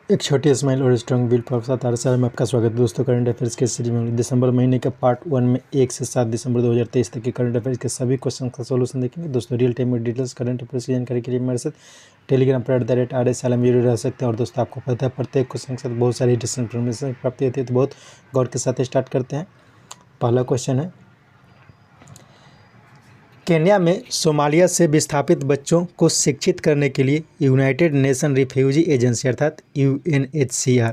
एक छोटी स्माइल और स्ट्रॉन्ग विल पावर के साथ हर साल में आपका स्वागत है दोस्तों। करंट अफेयर्स के सीरीज में दिसंबर महीने के पार्ट 1 में 1 से 7 दिसंबर 2023 तक के करंट अफेयर्स के सभी क्वेश्चन का सोल्यूशन देखेंगे दोस्तों। रियल टाइम में डिटेल्स करंट अफेयर्स की जानकारी के लिए मेरे साथ टेलीग्राम पर @RS में जुड़े रह सकते हैं। और दोस्तों आपको पता है प्रत्येक क्वेश्चन के साथ बहुत सारी इन्फॉर्मेशन प्राप्त होती है, तो बहुत गौर के साथ स्टार्ट करते हैं। पहला क्वेश्चन है, केन्या में सोमालिया से विस्थापित बच्चों को शिक्षित करने के लिए यूनाइटेड नेशन रिफ्यूजी एजेंसी अर्थात UNHCR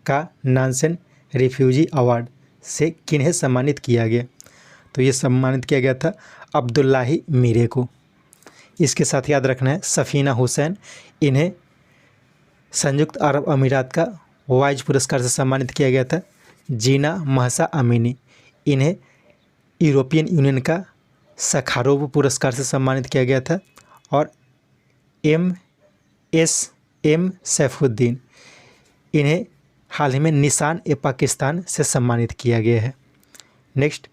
का नानसेन रिफ्यूजी अवार्ड से किन्हें सम्मानित किया गया? तो ये सम्मानित किया गया था अब्दुल्लाही मीरे को। इसके साथ याद रखना है सफ़ीना हुसैन, इन्हें संयुक्त अरब अमीरात का वाइज पुरस्कार से सम्मानित किया गया था। जीना महसा अमीनी, इन्हें यूरोपियन यूनियन का सखारोव पुरस्कार से सम्मानित किया गया था। और MSM सैफुद्दीन, इन्हें हाल ही में निशान ए पाकिस्तान से सम्मानित किया गया है। नेक्स्ट,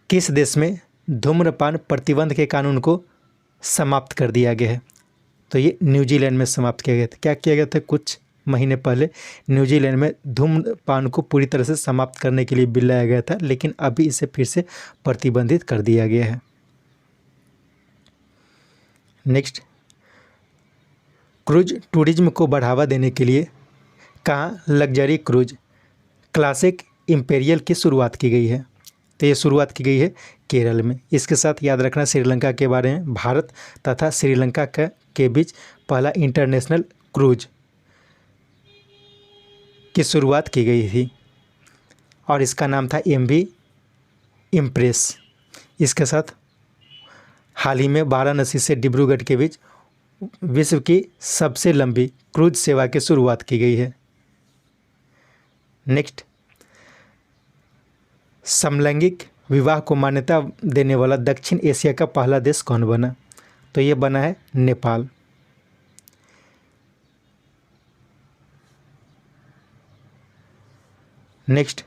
किस देश में धूम्रपान प्रतिबंध के कानून को समाप्त कर दिया गया है? तो ये न्यूजीलैंड में समाप्त किया गया था। क्या किया गया था? कुछ महीने पहले न्यूजीलैंड में धूम्रपान को पूरी तरह से समाप्त करने के लिए बिल लाया गया था, लेकिन अभी इसे फिर से प्रतिबंधित कर दिया गया है। नेक्स्ट, क्रूज टूरिज्म को बढ़ावा देने के लिए कहाँ लग्जरी क्रूज क्लासिक इंपेरियल की शुरुआत की गई है? तो ये शुरुआत की गई है केरल में। इसके साथ याद रखना श्रीलंका के बारे में, भारत तथा श्रीलंका के बीच पहला इंटरनेशनल क्रूज की शुरुआत की गई थी और इसका नाम था MV इम्प्रेस। इसके साथ हाल ही में वाराणसी से डिब्रूगढ़ के बीच विश्व की सबसे लंबी क्रूज सेवा की शुरुआत की गई है। नेक्स्ट, समलैंगिक विवाह को मान्यता देने वाला दक्षिण एशिया का पहला देश कौन बना? तो ये बना है नेपाल। नेक्स्ट,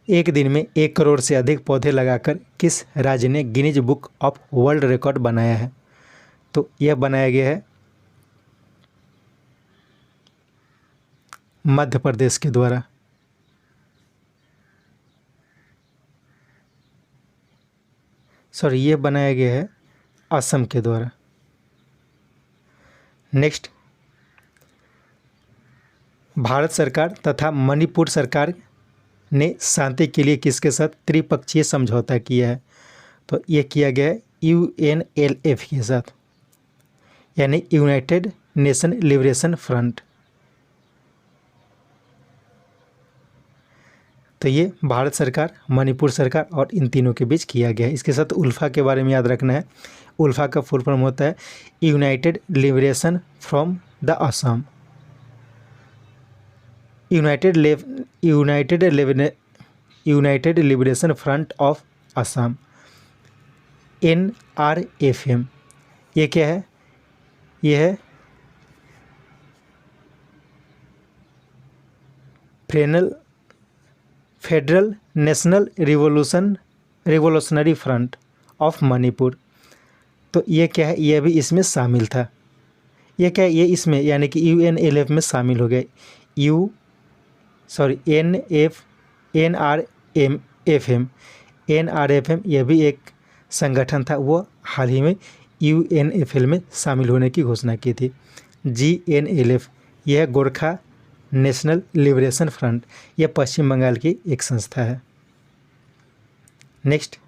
एक दिन में 1 करोड़ से अधिक पौधे लगाकर किस राज्य ने Guinness book of world record बनाया है? तो यह बनाया गया है मध्य प्रदेश के द्वारा। ये बनाया गया है असम के द्वारा। नेक्स्ट, भारत सरकार तथा मणिपुर सरकार ने शांति के लिए किसके साथ त्रिपक्षीय समझौता किया है? तो ये किया गया है UNLF के साथ, यानी यूनाइटेड नेशन लिबरेशन फ्रंट। तो ये भारत सरकार, मणिपुर सरकार और इन तीनों के बीच किया गया है। इसके साथ उल्फा के बारे में याद रखना है। उल्फा का फुल फॉर्म होता है United liberation from the Assam. United liberation front of Assam, NRFM। ये क्या है? ये है federal national revolutionary front of Manipur. तो ये क्या है? ये भी इसमें शामिल था। ये क्या है? ये इसमें यानी कि UNLF में शामिल हो गए। NRFM यह भी एक संगठन था, वो हाल ही में UNFL में शामिल होने की घोषणा की थी। GNLF यह गोरखा नेशनल लिबरेशन फ्रंट, यह पश्चिम बंगाल की एक संस्था है। Next,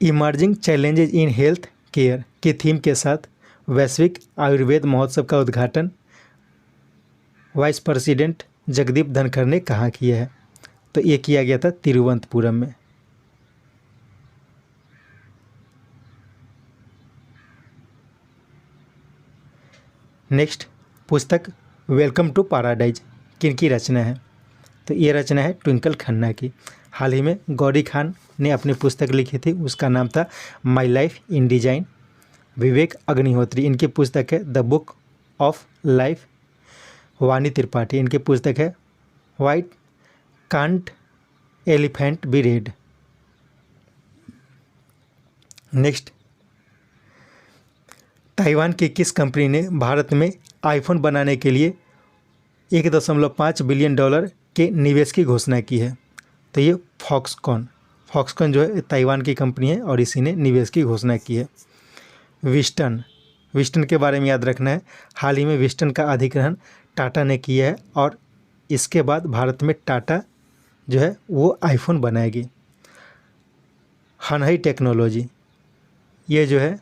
emerging challenges in health care की थीम के साथ वैश्विक आयुर्वेद महोत्सव का उद्घाटन वाइस प्रेसिडेंट जगदीप धनखड़ ने कहाँ किया है? तो ये किया गया था तिरुवनंतपुरम में। नेक्स्ट, पुस्तक वेलकम टू पैराडाइज किनकी रचना है? तो ये रचना है ट्विंकल खन्ना की। हाल ही में गौरी खान ने अपनी पुस्तक लिखी थी, उसका नाम था my life in design. Vivek Agnihotri, इनकी पुस्तक है द बुक ऑफ लाइफ। वानी त्रिपाठी, इनकी पुस्तक है white can't elephant be red. Next, Taiwan की किस कंपनी ने भारत में आईफोन बनाने के लिए 1.5 बिलियन डॉलर के निवेश की घोषणा की है? तो ये फॉक्सकॉन जो है ताइवान की कंपनी है और इसी ने निवेश की घोषणा की है। विस्टन के बारे में याद रखना है, हाल ही में विस्टन का अधिग्रहण टाटा ने किया है और इसके बाद भारत में टाटा जो है वो आईफोन बनाएगी। हनहई टेक्नोलॉजी, ये जो है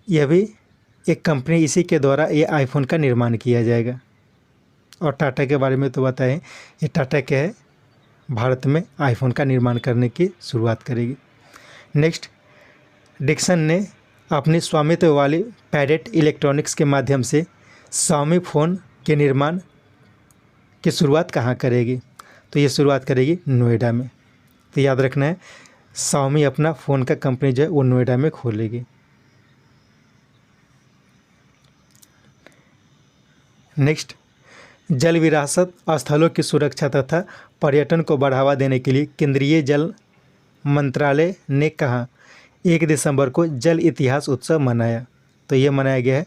यह भी एक कंपनी, इसी के द्वारा ये आईफोन का निर्माण किया जाएगा। और टाटा के बारे में तो बताएं, ये टाटा क्या है, भारत में आईफोन का निर्माण करने की शुरुआत करेगी। नेक्स्ट, डिक्सन ने अपनी स्वामित्व वाली पैडेट इलेक्ट्रॉनिक्स के माध्यम से शाओमी फ़ोन के निर्माण की शुरुआत कहाँ करेगी? तो ये शुरुआत करेगी नोएडा में। तो याद रखना है, शाओमी अपना फ़ोन का कंपनी जो है वो नोएडा में खोलेगी। नेक्स्ट, जल विरासत स्थलों की सुरक्षा तथा पर्यटन को बढ़ावा देने के लिए केंद्रीय जल मंत्रालय ने कहा 1 दिसंबर को जल इतिहास उत्सव मनाया। तो ये मनाया गया है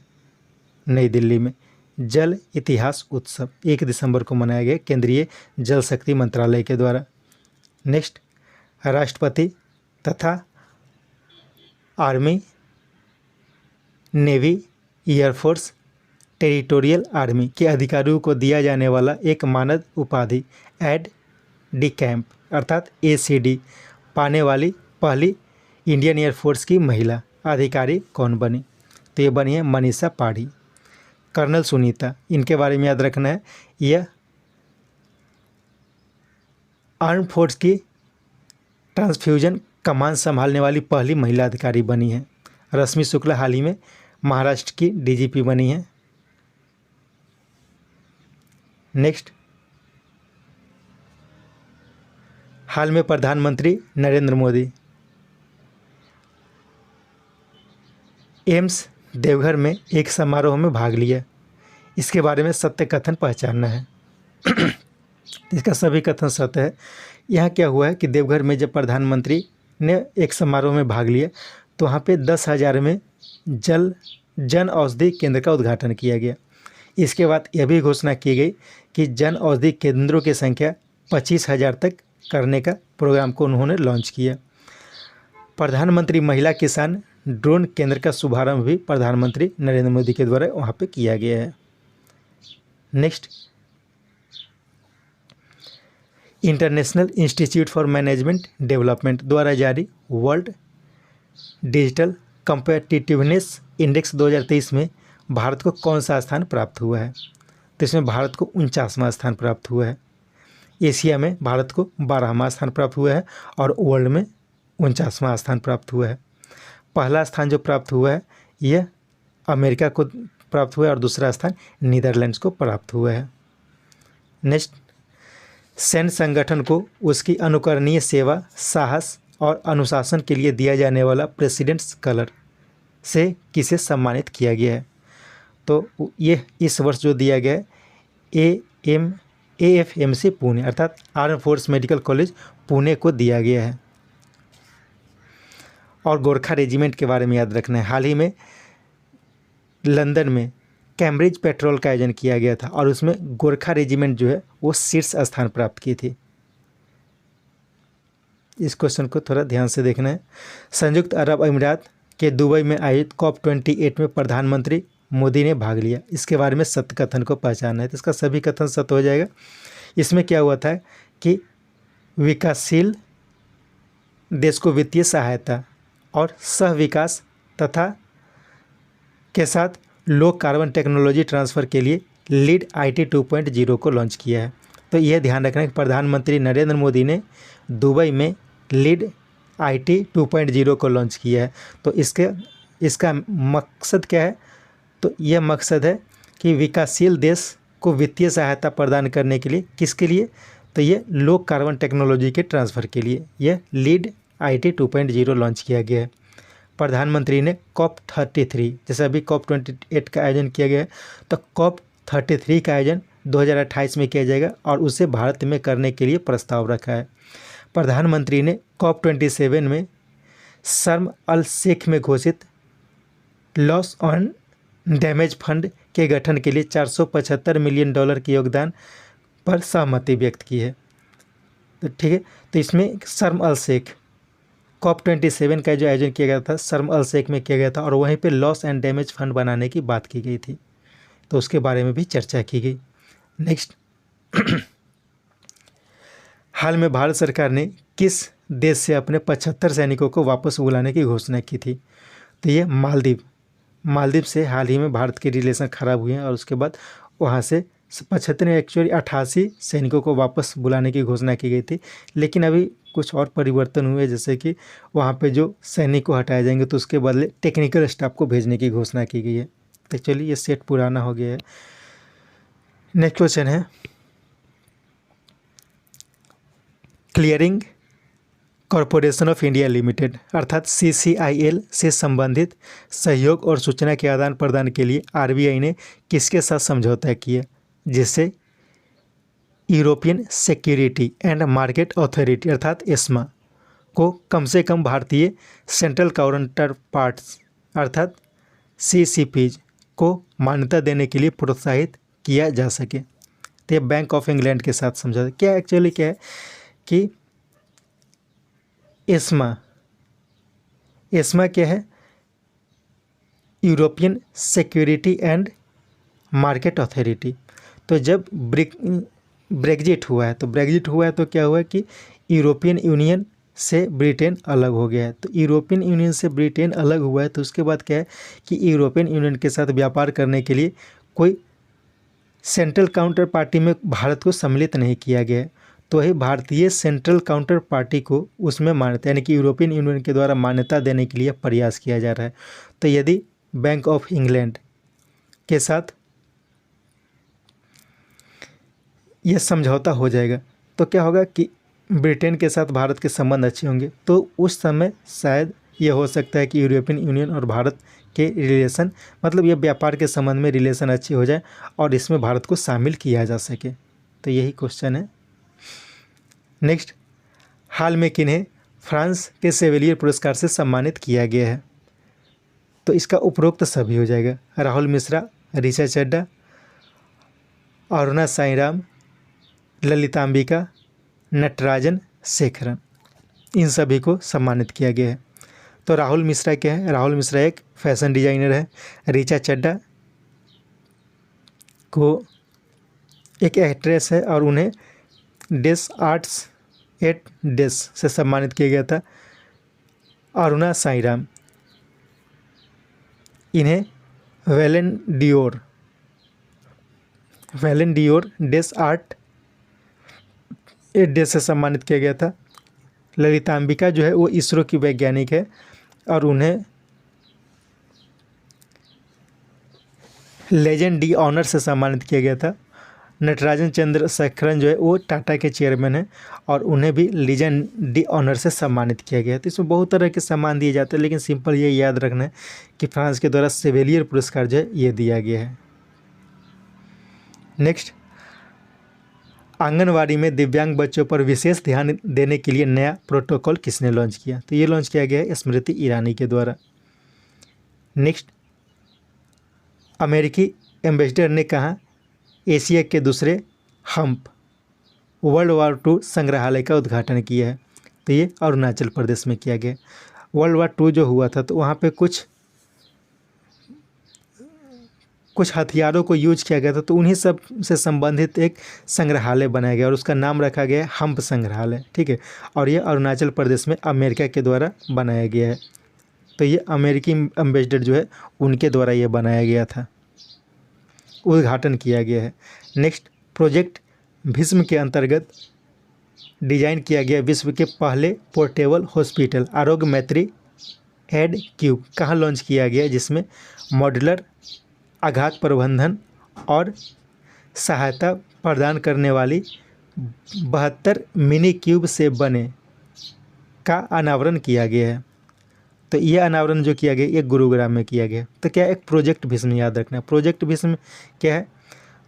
नई दिल्ली में। जल इतिहास उत्सव 1 दिसंबर को मनाया गया केंद्रीय जल शक्ति मंत्रालय के द्वारा। नेक्स्ट, राष्ट्रपति तथा army, navy, air force, territorial army के अधिकारियों को दिया जाने वाला एक मानद उपाधि एड डी कैंप अर्थात ACD पाने वाली पहली इंडियन एयरफोर्स की महिला अधिकारी कौन बनी? तो ये बनी है मनीषा पाढ़ी। कर्नल सुनीता, इनके बारे में याद रखना है, यह आर्म फोर्स की ट्रांसफ्यूजन कमान संभालने वाली पहली महिला अधिकारी बनी है। रश्मि शुक्ला हाल ही में महाराष्ट्र की DGP बनी है। नेक्स्ट, हाल में प्रधानमंत्री नरेंद्र मोदी एम्स देवघर में एक समारोह में भाग लिया। इसके बारे में सत्य कथन पहचानना है। इसका सभी कथन सत्य है। यहाँ क्या हुआ है कि देवघर में जब प्रधानमंत्री ने एक समारोह में भाग लिया तो वहाँ पे 10,000 में जन औषधि केंद्र का उद्घाटन किया गया। इसके बाद यह भी घोषणा की गई कि जन औषधि केंद्रों की संख्या 25,000 तक करने का प्रोग्राम को उन्होंने लॉन्च किया। प्रधानमंत्री महिला किसान ड्रोन केंद्र का शुभारंभ भी प्रधानमंत्री नरेंद्र मोदी के द्वारा वहाँ पे किया गया है। Next, international institute for management development द्वारा जारी वर्ल्ड डिजिटल कम्पिटिटिवनेस इंडेक्स 2023 में भारत को कौन सा स्थान प्राप्त हुआ है? तो इसमें भारत को 49वां स्थान प्राप्त हुआ है। एशिया में भारत को 12वां स्थान प्राप्त हुआ है और वर्ल्ड में 49वां स्थान प्राप्त हुआ है। पहला स्थान जो प्राप्त हुआ है यह अमेरिका को प्राप्त हुआ है और दूसरा स्थान नीदरलैंड्स को प्राप्त हुआ है। नेक्स्ट, सैन्य संगठन को उसकी अनुकरणीय सेवा, साहस और अनुशासन के लिए दिया जाने वाला प्रेसिडेंट्स कलर से किसे सम्मानित किया गया है? तो ये इस वर्ष जो दिया गया है AFMC पुणे अर्थात arm force medical college Pune को दिया गया है। और गोरखा रेजिमेंट के बारे में याद रखना है, हाल ही में लंदन में कैम्ब्रिज पेट्रोल का आयोजन किया गया था और उसमें गोरखा रेजिमेंट जो है वो शीर्ष स्थान प्राप्त की थी। इस क्वेश्चन को थोड़ा ध्यान से देखना है। संयुक्त अरब अमीरात के दुबई में आयोजित COP28 में प्रधानमंत्री मोदी ने भाग लिया। इसके बारे में सत्य कथन को पहचानना है। तो इसका सभी कथन सत्य हो जाएगा। इसमें क्या हुआ था कि विकासशील देश को वित्तीय सहायता और सह विकास तथा के साथ लो कार्बन टेक्नोलॉजी ट्रांसफ़र के लिए लीड IT 2.0 को लॉन्च किया है। तो यह ध्यान रखना कि प्रधानमंत्री नरेंद्र मोदी ने दुबई में लीड IT 2.0 को लॉन्च किया है। तो इसका मकसद क्या है? तो यह मकसद है कि विकासशील देश को वित्तीय सहायता प्रदान करने के लिए, किसके लिए? तो ये लो कार्बन टेक्नोलॉजी के ट्रांसफ़र के लिए यह लीड IT 2.0 लॉन्च किया गया है। प्रधानमंत्री ने COP33, जैसे अभी COP28 का आयोजन किया गया है, तो COP33 का आयोजन 2028 में किया जाएगा और उसे भारत में करने के लिए प्रस्ताव रखा है। प्रधानमंत्री ने COP27 में शर्म अल शेख में घोषित लॉस ऑन डैमेज फंड के गठन के लिए $475 मिलियन के योगदान पर सहमति व्यक्त की है। तो ठीक है, तो इसमें शर्म अल शेख COP27 का जो आयोजन किया गया था शर्म अल शेख में किया गया था और वहीं पे लॉस एंड डैमेज फंड बनाने की बात की गई थी, तो उसके बारे में भी चर्चा की गई। नेक्स्ट, हाल में भारत सरकार ने किस देश से अपने 75 सैनिकों को वापस बुलाने की घोषणा की थी? तो ये मालदीव से हाल ही में भारत के रिलेशन ख़राब हुए हैं और उसके बाद वहाँ से 75 एक्चुअली 88 सैनिकों को वापस बुलाने की घोषणा की गई थी, लेकिन अभी कुछ और परिवर्तन हुए, जैसे कि वहाँ पे जो सैनिक को हटाए जाएंगे तो उसके बदले टेक्निकल स्टाफ को भेजने की घोषणा की गई है। तो चलिए ये सेट पुराना हो गया है। नेक्स्ट क्वेश्चन है, clearing corporation of India limited अर्थात CCIL से संबंधित सहयोग और सूचना के आदान प्रदान के लिए RBI ने किसके साथ समझौता किया, जिससे European security and market authority अर्थात ESMA को कम से कम भारतीय सेंट्रल काउंटर पार्ट्स अर्थात CCPs को मान्यता देने के लिए प्रोत्साहित किया जा सके। तो ये बैंक ऑफ इंग्लैंड के साथ समझौता क्या एक्चुअली क्या है कि ESMA क्या है, European security and market authority. तो जब ब्रेग्जिट हुआ है तो क्या हुआ कि यूरोपियन यूनियन से ब्रिटेन अलग हो गया है। तो यूरोपियन यूनियन से ब्रिटेन अलग हुआ है तो उसके बाद क्या है कि यूरोपियन यूनियन के साथ व्यापार करने के लिए कोई सेंट्रल काउंटर पार्टी में भारत को सम्मिलित नहीं किया गया है। तो वही भारतीय सेंट्रल काउंटर पार्टी को उसमें मान्यता यानी कि यूरोपियन यूनियन के द्वारा मान्यता देने के लिए प्रयास किया जा रहा है। तो यदि बैंक ऑफ इंग्लैंड के साथ यह समझौता हो जाएगा तो क्या होगा कि ब्रिटेन के साथ भारत के संबंध अच्छे होंगे। तो उस समय शायद ये हो सकता है कि यूरोपियन यूनियन और भारत के रिलेशन मतलब ये व्यापार के संबंध में रिलेशन अच्छे हो जाए और इसमें भारत को शामिल किया जा सके। तो यही क्वेश्चन है। नेक्स्ट, हाल में किन्हें फ्रांस के सेवेलियर पुरस्कार से सम्मानित किया गया है? तो इसका उपरोक्त सभी हो जाएगा, राहुल मिश्रा, ऋचा चड्ढा, अरुणा साईराम, ललितांबिका, नटराजन शेखरन, इन सभी को सम्मानित किया गया है। तो राहुल मिश्रा क्या है, राहुल मिश्रा एक फैशन डिजाइनर है, ऋचा चड्ढा को एक एक्ट्रेस है और उन्हें डेस आर्ट्स एट डेस से सम्मानित किया गया था। अरुणा साईराम, इन्हें Whalen Dior days art at डेस से सम्मानित किया गया था। ललितांबिका जो है वो इसरो की वैज्ञानिक है और उन्हें लेजेंड डी ऑनर से सम्मानित किया गया था। नटराजन चंद्रशेखरन जो है वो टाटा के चेयरमैन हैं और उन्हें भी लीजेंड डी ऑनर से सम्मानित किया गया है। तो इसमें बहुत तरह के सम्मान दिए जाते हैं, लेकिन सिंपल ये याद रखना है कि फ्रांस के द्वारा सेवेलियर पुरस्कार जो है ये दिया गया है। नेक्स्ट, आंगनवाड़ी में दिव्यांग बच्चों पर विशेष ध्यान देने के लिए नया प्रोटोकॉल किसने लॉन्च किया? तो ये लॉन्च किया गया है स्मृति ईरानी के द्वारा। नेक्स्ट, अमेरिकी एम्बेसडर ने कहा एशिया के दूसरे हम्प वर्ल्ड वार II संग्रहालय का उद्घाटन किया है? तो ये अरुणाचल प्रदेश में किया गया। वर्ल्ड वार II जो हुआ था तो वहाँ पे कुछ हथियारों को यूज किया गया था, तो उन्हीं सब से संबंधित एक संग्रहालय बनाया गया और उसका नाम रखा गया है हम्प संग्रहालय। ठीक है, और ये अरुणाचल प्रदेश में अमेरिका के द्वारा बनाया गया है। तो ये अमेरिकी एम्बेसडर जो है उनके द्वारा ये बनाया गया था, उद्घाटन किया गया है। नेक्स्ट, प्रोजेक्ट भीष्म के अंतर्गत डिजाइन किया गया विश्व के पहले पोर्टेबल हॉस्पिटल आरोग्य मैत्री एड क्यूब कहाँ लॉन्च किया गया, जिसमें मॉड्यूलर आघात प्रबंधन और सहायता प्रदान करने वाली 72 मिनी क्यूब से बने का अनावरण किया गया है। तो ये अनावरण जो किया गया ये गुरुग्राम में किया गया। तो क्या एक प्रोजेक्ट भीष्म याद रखना है। प्रोजेक्ट भीष्म क्या है,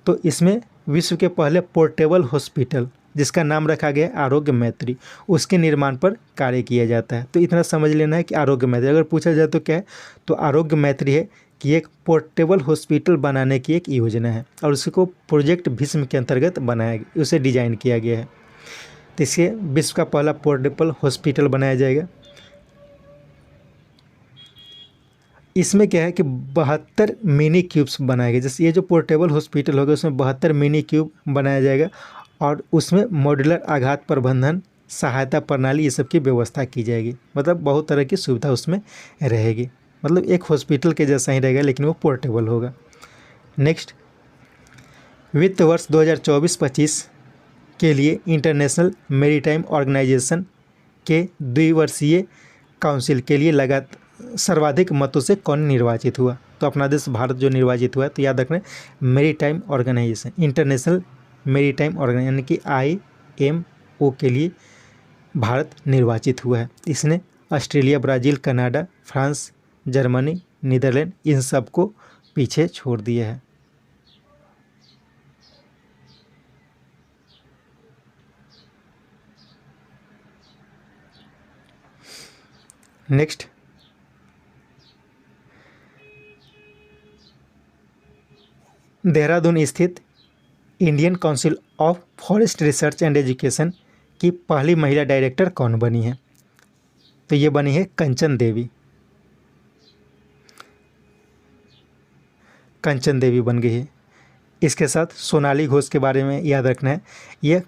तो इसमें विश्व के पहले पोर्टेबल हॉस्पिटल जिसका नाम रखा गया है आरोग्य मैत्री, उसके निर्माण पर कार्य किया जाता है। तो इतना समझ लेना है कि आरोग्य मैत्री अगर पूछा जाए तो क्या है, तो आरोग्य मैत्री है कि एक पोर्टेबल हॉस्पिटल बनाने की एक योजना है और उसको प्रोजेक्ट भीष्म के अंतर्गत बनाया गया, उसे डिजाइन किया गया है। तो इससे विश्व का पहला पोर्टेबल हॉस्पिटल बनाया जाएगा। इसमें क्या है कि 72 मिनी क्यूब्स बनाए गए, जैसे ये जो पोर्टेबल हॉस्पिटल होगा उसमें 72 मिनी क्यूब बनाया जाएगा और उसमें मॉड्यूलर आघात प्रबंधन सहायता प्रणाली ये सब की व्यवस्था की जाएगी। मतलब बहुत तरह की सुविधा उसमें रहेगी, मतलब एक हॉस्पिटल के जैसा ही रहेगा लेकिन वो पोर्टेबल होगा। नेक्स्ट, वित्त वर्ष 2024-25 के लिए इंटरनेशनल मैरीटाइम ऑर्गेनाइजेशन के द्विवर्षीय काउंसिल के लिए सर्वाधिक मतों से कौन निर्वाचित हुआ। तो अपना देश भारत जो निर्वाचित हुआ है, तो याद रखना maritime organization, international maritime organization यानी कि IMO के लिए भारत निर्वाचित हुआ है। इसने Australia, Brazil, Canada, France, Germany, Netherlands इन सब को पीछे छोड़ दिया है। नेक्स्ट, देहरादून स्थित Indian Council of Forest Research and Education की पहली महिला डायरेक्टर कौन बनी है। तो ये बनी है कंचन देवी। कंचन देवी बन गई है। इसके साथ सोनाली घोष के बारे में याद रखना है, ये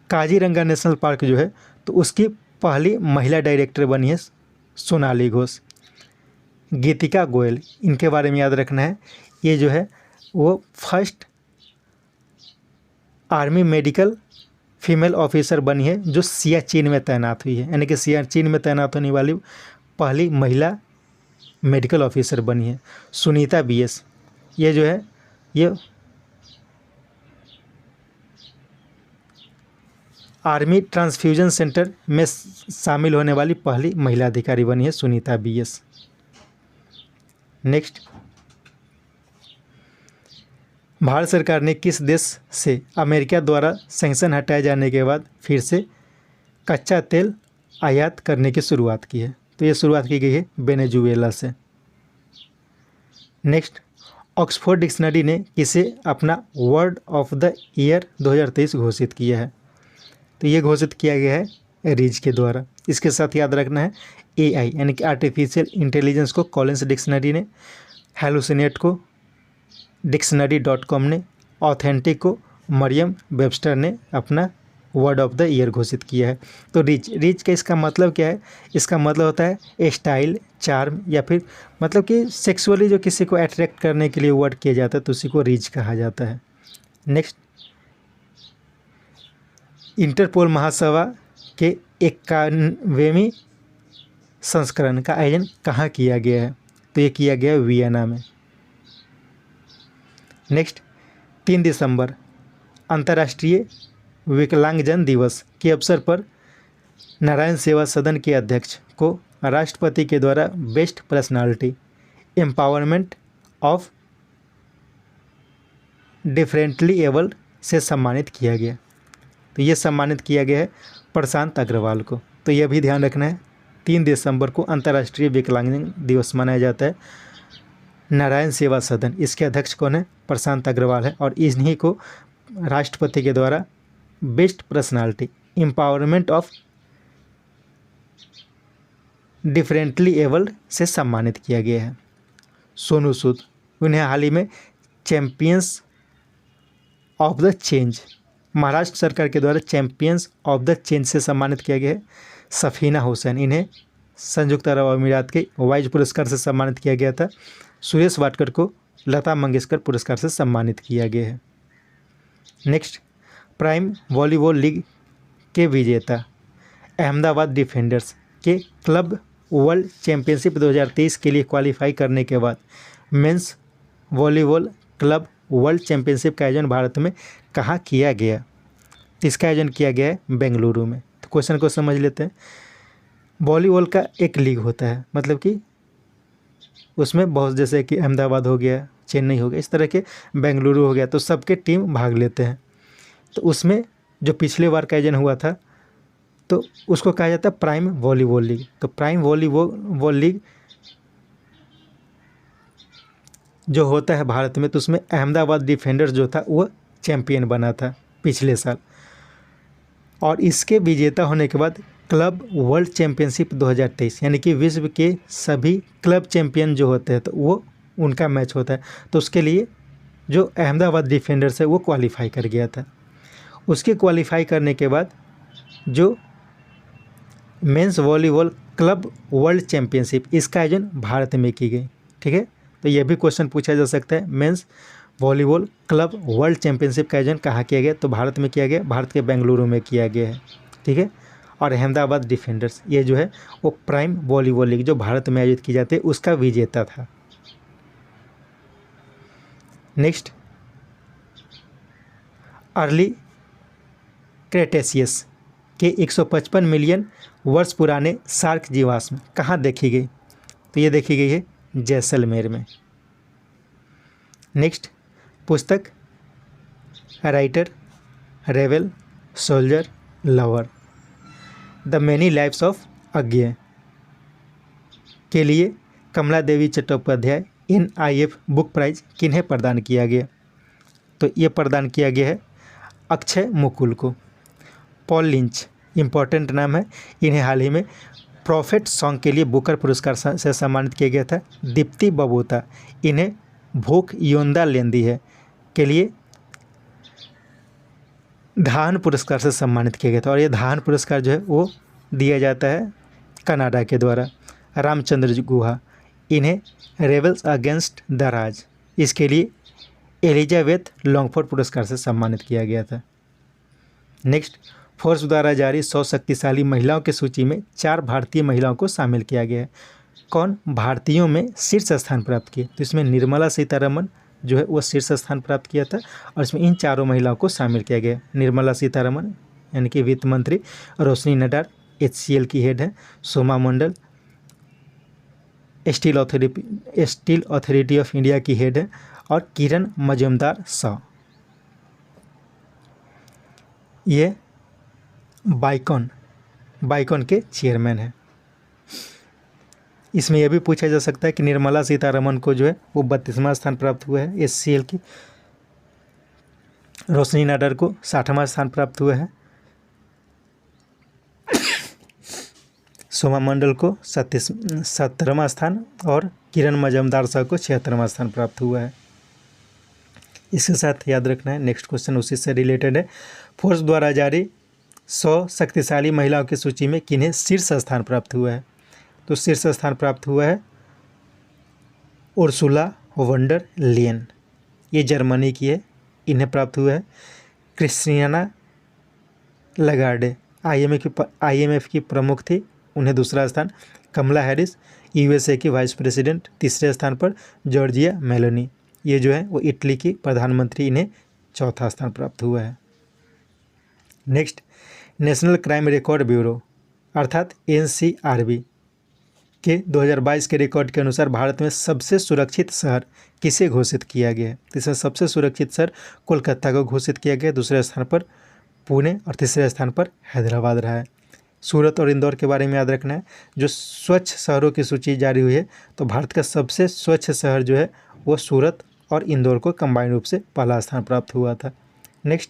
काजीरंगा नेशनल पार्क जो है तो उसकी पहली महिला डायरेक्टर बनी है सोनाली घोष। गीतिका गोयल, इनके बारे में याद रखना है, ये जो है वो first army medical female officer बनी है जो सियाचिन में तैनात हुई है, यानी कि सियाचिन में तैनात होने वाली पहली महिला मेडिकल ऑफिसर बनी है। सुनीता BS, ये जो है ये आर्मी ट्रांसफ्यूजन सेंटर में शामिल होने वाली पहली महिला अधिकारी बनी है सुनीता BS। नेक्स्ट, भारत सरकार ने किस देश से अमेरिका द्वारा सैंक्शन हटाए जाने के बाद फिर से कच्चा तेल आयात करने की शुरुआत की है। तो ये शुरुआत की गई है वेनेजुएला से। नेक्स्ट, ऑक्सफोर्ड डिक्शनरी ने किसे अपना वर्ड ऑफ द ईयर 2023 घोषित किया है। तो ये घोषित किया गया है रीज के द्वारा। इसके साथ याद रखना है AI यानी कि आर्टिफिशियल इंटेलिजेंस को कॉलिंस डिक्शनरी ने, हेलुसिनेट को डिक्शनरी.com ने, ऑथेंटिक को मरियम वेबस्टर ने अपना वर्ड ऑफ द ईयर घोषित किया है। तो रीच का इसका मतलब क्या है, इसका मतलब होता है स्टाइल, चार्म या फिर मतलब कि सेक्सुअली जो किसी को अट्रैक्ट करने के लिए वर्ड किया जाता है तो उसी को रीच कहा जाता है। नेक्स्ट, इंटरपोल महासभा के 51वें संस्करण का आयोजन कहाँ किया गया है। तो ये किया गया है वियना में। नेक्स्ट, 3 दिसंबर अंतर्राष्ट्रीय विकलांगजन दिवस के अवसर पर नारायण सेवा सदन के अध्यक्ष को राष्ट्रपति के द्वारा best personality empowerment of differently abled से सम्मानित किया गया। तो ये सम्मानित किया गया है प्रशांत अग्रवाल को। तो यह भी ध्यान रखना है 3 दिसंबर को अंतर्राष्ट्रीय विकलांगजन दिवस मनाया जाता है। नारायण सेवा सदन, इसके अध्यक्ष कौन है, प्रशांत अग्रवाल है और इन्हीं को राष्ट्रपति के द्वारा best personality empowerment of differently abled से सम्मानित किया गया है। सोनू सूद, उन्हें हाल ही में champions of the change, Maharashtra सरकार के द्वारा चैंपियंस ऑफ द चेंज से सम्मानित किया गया है। सफीना हुसैन, इन्हें संयुक्त अरब अमीरात के वाइज पुरस्कार से सम्मानित किया गया था। सुरेश वाडकर को लता मंगेशकर पुरस्कार से सम्मानित किया गया है। नेक्स्ट, प्राइम वॉलीबॉल लीग के विजेता अहमदाबाद डिफेंडर्स के क्लब वर्ल्ड चैंपियनशिप 2023 के लिए क्वालिफाई करने के बाद men's volleyball club world championship का आयोजन भारत में कहाँ किया गया। इसका आयोजन किया गया है बेंगलुरु में। तो क्वेश्चन को समझ लेते हैं। वॉलीबॉल का एक लीग होता है, मतलब कि उसमें बहुत, जैसे कि अहमदाबाद हो गया, चेन्नई हो गया, इस तरह के बेंगलुरु हो गया, तो सबके टीम भाग लेते हैं। तो उसमें जो पिछले बार का आयोजन हुआ था तो उसको कहा जाता है प्राइम वॉलीबॉल लीग। तो प्राइम वॉलीबॉल लीग जो होता है भारत में, तो उसमें अहमदाबाद डिफेंडर्स जो था वो चैम्पियन बना था पिछले साल। और इसके विजेता होने के बाद क्लब वर्ल्ड चैम्पियनशिप 2023 यानी कि विश्व के सभी क्लब चैम्पियन जो होते हैं तो वो उनका मैच होता है। तो उसके लिए जो अहमदाबाद डिफेंडर्स है वो क्वालिफाई कर गया था। उसके क्वालिफाई करने के बाद जो men's volleyball club world championship इसका आयोजन भारत में की गई। ठीक है, तो ये भी क्वेश्चन पूछा जा सकता है, men's volleyball club world championship का आयोजन कहाँ किया गया? तो भारत में किया गया, भारत के बेंगलुरु में किया गया है। ठीक है, और अहमदाबाद डिफेंडर्स ये जो है वो प्राइम वॉलीबॉल लीग जो भारत में आयोजित की जाती है उसका विजेता था। नेक्स्ट, अर्ली क्रेटेशियस के 155 मिलियन वर्ष पुराने शार्क जीवाश्म कहाँ देखी गई? तो ये देखी गई है जैसलमेर में। नेक्स्ट, पुस्तक writer, rebel, soldier, lover, the many lives of Agyeya के लिए Kamla Devi Chattopadhyay NIF book prize किन्हें प्रदान किया गया? तो ये प्रदान किया गया है अक्षय मुकुल को। पॉल लिंच इम्पोर्टेंट नाम है, इन्हें हाल ही में प्रॉफिट सॉन्ग के लिए बुकर पुरस्कार से सम्मानित किया गया था। दीप्ति बबूता इन्हें भूख योंदा लेंदी है के लिए धान पुरस्कार से सम्मानित किया गया था। और ये धान पुरस्कार जो है वो दिया जाता है कनाडा के द्वारा। रामचंद्र गुहा इन्हें रेबल्स अगेंस्ट द राज इसके लिए एलिजाबेथ लॉन्गफोर्ड पुरस्कार से सम्मानित किया गया था। नेक्स्ट, फोर्ब्स द्वारा जारी 100 शक्तिशाली महिलाओं की सूची में 4 भारतीय महिलाओं को शामिल किया गया है। कौन भारतीयों में शीर्ष स्थान प्राप्त किए? तो इसमें निर्मला सीतारमण जो है वो शीर्ष स्थान प्राप्त किया था और इसमें इन चारों महिलाओं को शामिल किया गया। निर्मला सीतारमण यानी कि वित्त मंत्री, रोशनी नडार HCL की हेड है, सोमा मंडल स्टील अथॉरिटी ऑफ इंडिया की हेड है और किरण मजूमदार शाह ये बाइकॉन के चेयरमैन हैं। इसमें यह भी पूछा जा सकता है कि निर्मला सीतारमण को जो है वो 32वां स्थान प्राप्त हुआ है HCL की, रोशनी नाडर को 60वां स्थान प्राप्त हुआ है, सोमा मंडल को 70वां स्थान और किरण मजूमदार शाह को 76वां स्थान प्राप्त हुआ है। इसके साथ याद रखना है, नेक्स्ट क्वेश्चन उसी से रिलेटेड है। फोर्ब्स द्वारा जारी 100 शक्तिशाली महिलाओं की सूची में किन्हें शीर्ष स्थान प्राप्त हुआ है? तो शीर्ष स्थान प्राप्त हुआ है उर्सुला वंडर लियन, ये जर्मनी की है, इन्हें प्राप्त हुआ है। क्रिस्टियाना लगार्डे IMF की प्रमुख थी, उन्हें दूसरा स्थान। कमला हैरिस USA की वाइस प्रेसिडेंट, तीसरे स्थान पर। जॉर्जिया मेलोनी ये जो है वो इटली की प्रधानमंत्री, इन्हें चौथा स्थान प्राप्त हुआ है। Next, national crime record bureau अर्थात NCRB के 2022 के रिकॉर्ड के अनुसार भारत में सबसे सुरक्षित शहर किसे घोषित किया गया है? इसमें सबसे सुरक्षित शहर कोलकाता को घोषित किया गया, दूसरे स्थान पर पुणे और तीसरे स्थान पर हैदराबाद रहा है। सूरत और इंदौर के बारे में याद रखना है। जो स्वच्छ शहरों की सूची जारी हुई है तो भारत का सबसे स्वच्छ शहर जो है वो सूरत और इंदौर को कंबाइंड रूप से पहला स्थान प्राप्त हुआ था। नेक्स्ट,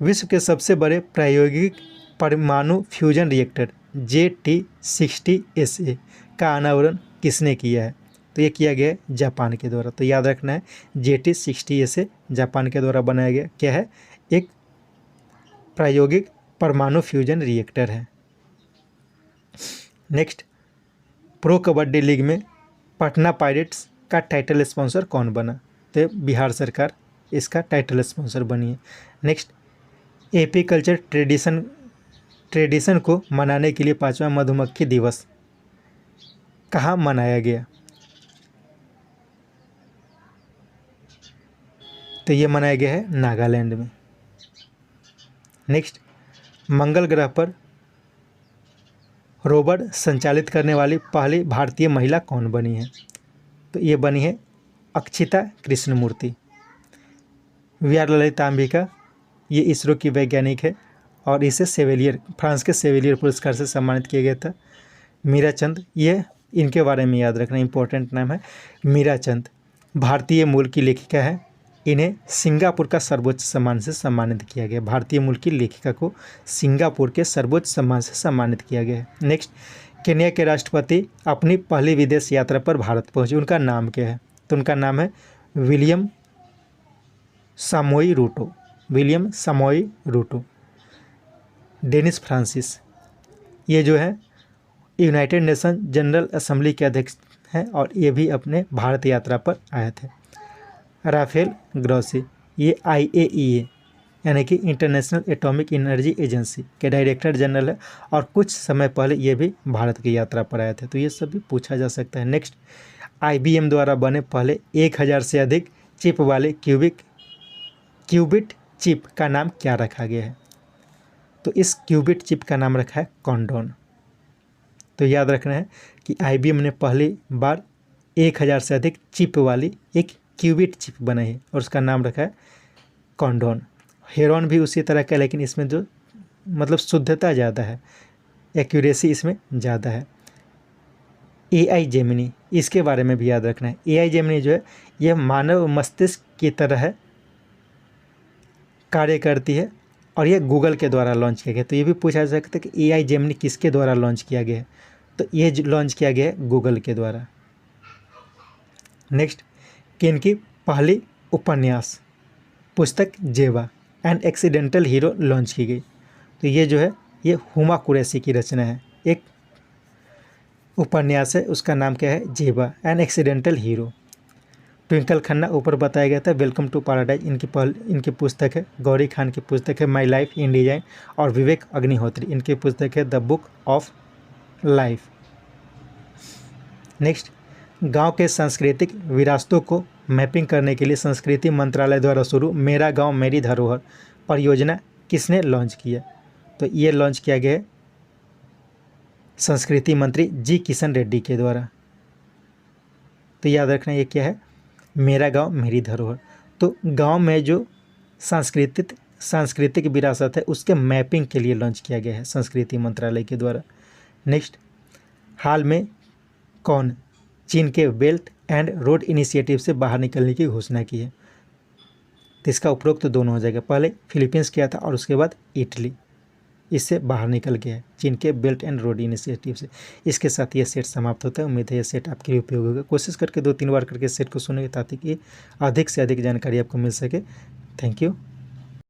विश्व के सबसे बड़े प्रायोगिक परमाणु फ्यूजन रिएक्टर JT60SA का अनावरण किसने किया है? तो ये किया गया है जापान के द्वारा। तो याद रखना है JT60SA जापान के द्वारा बनाया गया क्या है? एक प्रायोगिक परमाणु फ्यूजन रिएक्टर है। नेक्स्ट, प्रो कबड्डी लीग में पटना पायरेट्स का टाइटल स्पॉन्सर कौन बना? तो बिहार सरकार इसका टाइटल स्पॉन्सर बनी है। नेक्स्ट, एपीकल्चर ट्रेडिशन को मनाने के लिए 5वां मधुमक्खी दिवस कहाँ मनाया गया? तो ये मनाया गया है नागालैंड में। नेक्स्ट, मंगल ग्रह पर रोवर संचालित करने वाली पहली भारतीय महिला कौन बनी है? तो ये बनी है अक्षिता कृष्णमूर्ति। VR ललितांबिका ये इसरो की वैज्ञानिक है और इसे सेवेलियर, फ्रांस के सेवेलियर पुरस्कार से सम्मानित किया गया था। मीराचंद, ये इनके बारे में याद रखना, इंपॉर्टेंट नाम है मीराचंद, भारतीय मूल की लेखिका है। इन्हें सिंगापुर का सर्वोच्च सम्मान से सम्मानित किया गया। भारतीय मूल की लेखिका को सिंगापुर के सर्वोच्च सम्मान से सम्मानित किया गया है। नेक्स्ट, केन्या के राष्ट्रपति अपनी पहली विदेश यात्रा पर भारत पहुंचे, उनका नाम क्या है? तो उनका नाम है विलियम सामोई रूटो, विलियम सामोई रूटो। डेनिस फ्रांसिस, ये जो है यूनाइटेड नेशन जनरल असेंबली के अध्यक्ष हैं और ये भी अपने भारत यात्रा पर आए थे। राफेल ग्रोसी, ये IAEA यानी कि इंटरनेशनल एटॉमिक एनर्जी एजेंसी के डायरेक्टर जनरल है और कुछ समय पहले ये भी भारत की यात्रा पर आए थे। तो ये सब भी पूछा जा सकता है। नेक्स्ट, IBM द्वारा बने पहले 1000 से अधिक चिप वाले क्यूबिट चिप का नाम क्या रखा गया है? तो इस क्यूबिट चिप का नाम रखा है कॉन्डोन। तो याद रखना है कि IBM ने पहली बार 1000 से अधिक चिप वाली एक क्यूबिट चिप बनाई है और उसका नाम रखा है कॉन्डोन। हेरॉन भी उसी तरह का, लेकिन इसमें जो मतलब शुद्धता ज़्यादा है, एक्यूरेसी इसमें ज़्यादा है। AI जेमिनी, इसके बारे में भी याद रखना है। AI जेमिनी जो है यह मानव मस्तिष्क की तरह कार्य करती है और यह गूगल के द्वारा लॉन्च किया गया। तो ये भी पूछा जा सकता है कि AI जेमिनी किसके द्वारा लॉन्च किया गया है? तो ये लॉन्च किया गया है गूगल के द्वारा। नेक्स्ट, किनकी पहली उपन्यास पुस्तक जेबा एन एक्सीडेंटल हीरो लॉन्च की गई? तो ये जो है ये हुमा कुरैशी की रचना है, एक उपन्यास है, उसका नाम क्या है? जेबा an accidental hero. Twinkle Khanna, ऊपर बताया गया था वेलकम टू पैराडाइज, इनकी पुस्तक है। गौरी खान की पुस्तक है माई लाइफ इन डिजाइन और विवेक अग्निहोत्री, इनकी पुस्तक है the book of life. Next, गांव के सांस्कृतिक विरासतों को मैपिंग करने के लिए संस्कृति मंत्रालय द्वारा शुरू मेरा गांव मेरी धरोहर परियोजना किसने लॉन्च किया? तो ये लॉन्च किया गया है संस्कृति मंत्री जी किशन रेड्डी के द्वारा। तो याद रखना ये क्या है? मेरा गांव मेरी धरोहर। तो गांव में जो सांस्कृतिक विरासत है उसके मैपिंग के लिए लॉन्च किया गया है संस्कृति मंत्रालय के द्वारा। नेक्स्ट, हाल में कौन चीन के बेल्ट एंड रोड इनिशिएटिव से बाहर निकलने की घोषणा की है? तो इसका उपरोक्त तो दोनों हो जाएगा, पहले फिलीपींस किया था और उसके बाद इटली इससे बाहर निकल गया है चीन के बेल्ट एंड रोड इनिशिएटिव से। इसके साथ ये सेट समाप्त होता है। उम्मीद है ये सेट आपके लिए उपयोगी होगा। कोशिश करके 2-3 बार करके सेट को सुनेंगे ताकि अधिक से अधिक जानकारी आपको मिल सके। Thank you.